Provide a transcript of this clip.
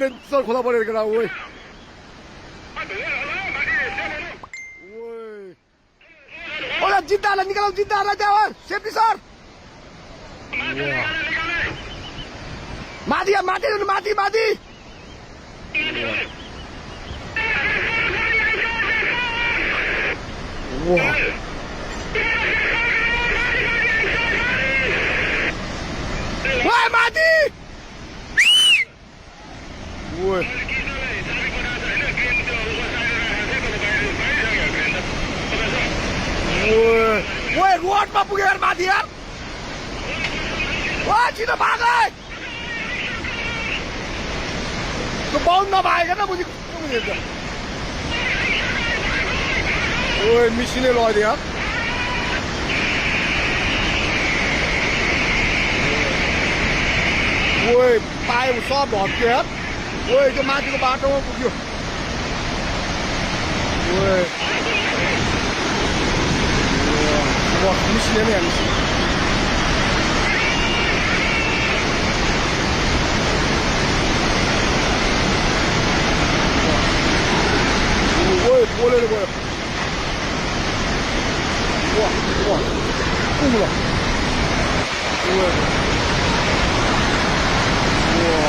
那这खोला परेर केटा ओइ ओला जिद्दालाई निकालौ जिद्दालाई त्यहाँ सेफ्टी सर माथि माथि माथि माथि ओइ माथि ओइ ओइ रोडमा पुगेर माथि यार ओइ छिटो भाग है त्यो बाउन्ड नभएको न बुझी बुझेछ ओइ मिसिने लदियो यार ओइ पाए सब भत्क्यो यार ओइ त्यो माथिको बाटोमा पुग्यो ओइ मिसिने नै हाल्छ ओइ बोलेर गयो वा वा